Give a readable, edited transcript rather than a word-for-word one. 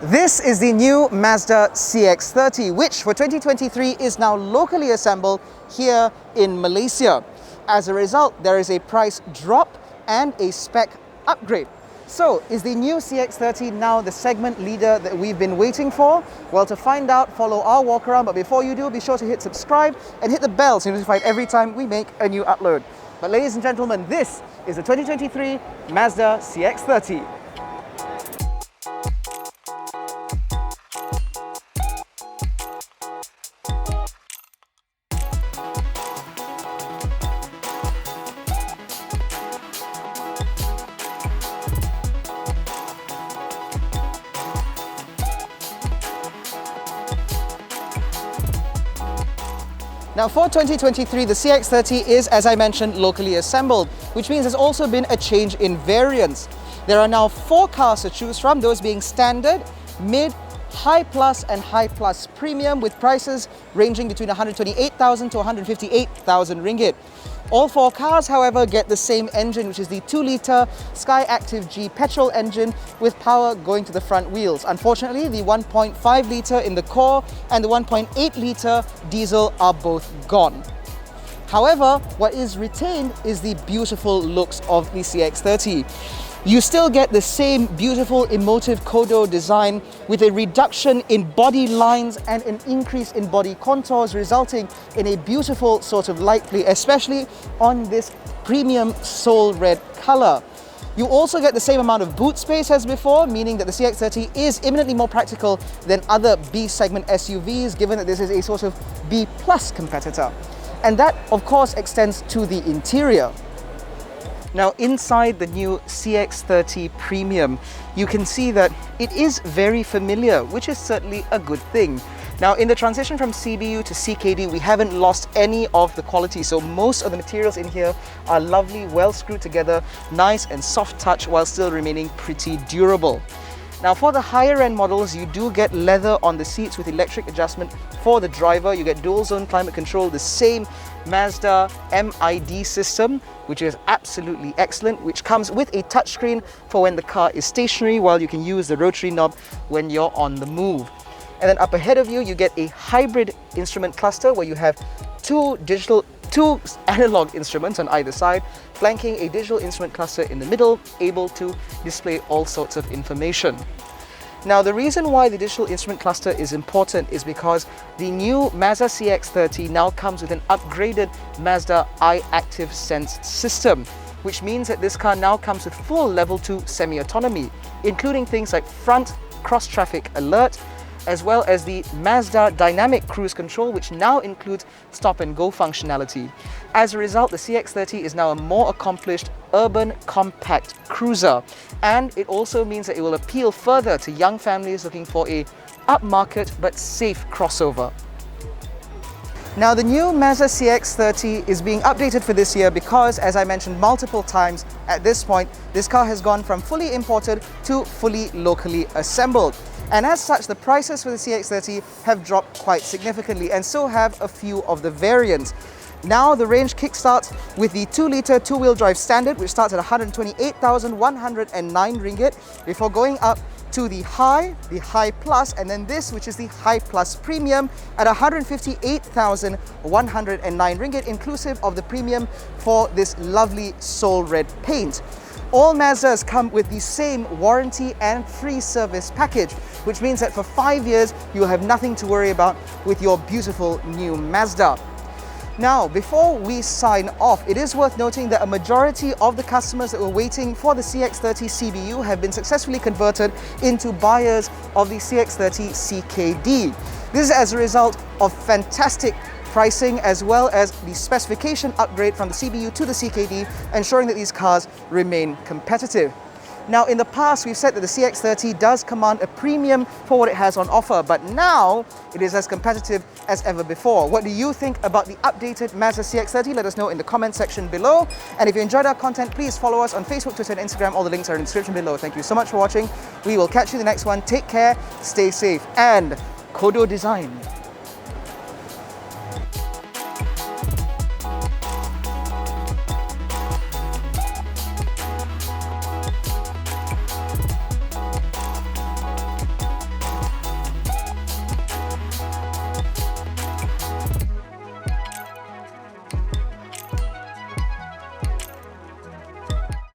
This is the new Mazda CX-30, which for 2023 is now locally assembled here in Malaysia. As a result, there is a price drop and a spec upgrade. So, is the new CX-30 now the segment leader that we've been waiting for? Well, to find out, follow our walk around, but before you do, be sure to hit subscribe and hit the bell so you're notified every time we make a new upload. But ladies and gentlemen, this is the 2023 Mazda CX-30. Now for 2023, the CX-30 is, as I mentioned, locally assembled, which means there's also been a change in variants. There are now 4 cars to choose from, those being standard, mid, high plus and high plus premium, with prices ranging between 128,000 to 158,000 ringgit. All 4 cars, however, get the same engine, which is the 2-litre SKYACTIV-G petrol engine with power going to the front wheels. Unfortunately, the 1.5-litre in the core and the 1.8-litre diesel are both gone. However, what is retained is the beautiful looks of the CX-30. You still get the same beautiful emotive Kodo design with a reduction in body lines and an increase in body contours, resulting in a beautiful sort of light play, especially on this premium soul red color. You also get the same amount of boot space as before, meaning that the CX-30 is eminently more practical than other B-segment SUVs, given that this is a sort of B-plus competitor. And that, of course, extends to the interior. Now, inside the new CX-30 Premium, you can see that it is very familiar, which is certainly a good thing. Now, in the transition from CBU to CKD, we haven't lost any of the quality, so most of the materials in here are lovely, well screwed together, nice and soft touch, while still remaining pretty durable. Now, for the higher end models, you do get leather on the seats with electric adjustment for the driver. You get dual zone climate control, the same Mazda MID system, which is absolutely excellent, which comes with a touchscreen for when the car is stationary, while you can use the rotary knob when you're on the move. And then up ahead of you, you get a hybrid instrument cluster where you have two analog instruments on either side, flanking a digital instrument cluster in the middle, able to display all sorts of information. Now, the reason why the digital instrument cluster is important is because the new Mazda CX-30 now comes with an upgraded Mazda iActive-Sense system, which means that this car now comes with full level 2 semi-autonomy, including things like front cross-traffic alert, as well as the Mazda Dynamic Cruise Control, which now includes stop and go functionality. As a result, the CX-30 is now a more accomplished urban compact cruiser, and it also means that it will appeal further to young families looking for a upmarket but safe crossover. Now, the new Mazda CX-30 is being updated for this year because, as I mentioned multiple times, at this point, this car has gone from fully imported to fully locally assembled. And as such, the prices for the CX-30 have dropped quite significantly, and so have a few of the variants. Now the range kickstarts with the 2-litre 2-wheel drive standard, which starts at 128,109 ringgit, before going up to the high plus, and then this, which is the high plus premium, at 158,109 ringgit, inclusive of the premium for this lovely soul red paint. All Mazdas come with the same warranty and free service package, which means that for 5 years, you'll have nothing to worry about with your beautiful new Mazda. Now, before we sign off, it is worth noting that a majority of the customers that were waiting for the CX-30 CBU have been successfully converted into buyers of the CX-30 CKD. This is as a result of fantastic pricing, as well as the specification upgrade from the CBU to the CKD, ensuring that these cars remain competitive. Now, in the past, we've said that the CX-30 does command a premium for what it has on offer, but now it is as competitive as ever before. What do you think about the updated Mazda CX-30? Let us know in the comment section below. And if you enjoyed our content, please follow us on Facebook, Twitter, and Instagram. All the links are in the description below. Thank you so much for watching. We will catch you in the next one. Take care, stay safe, and Kodo design.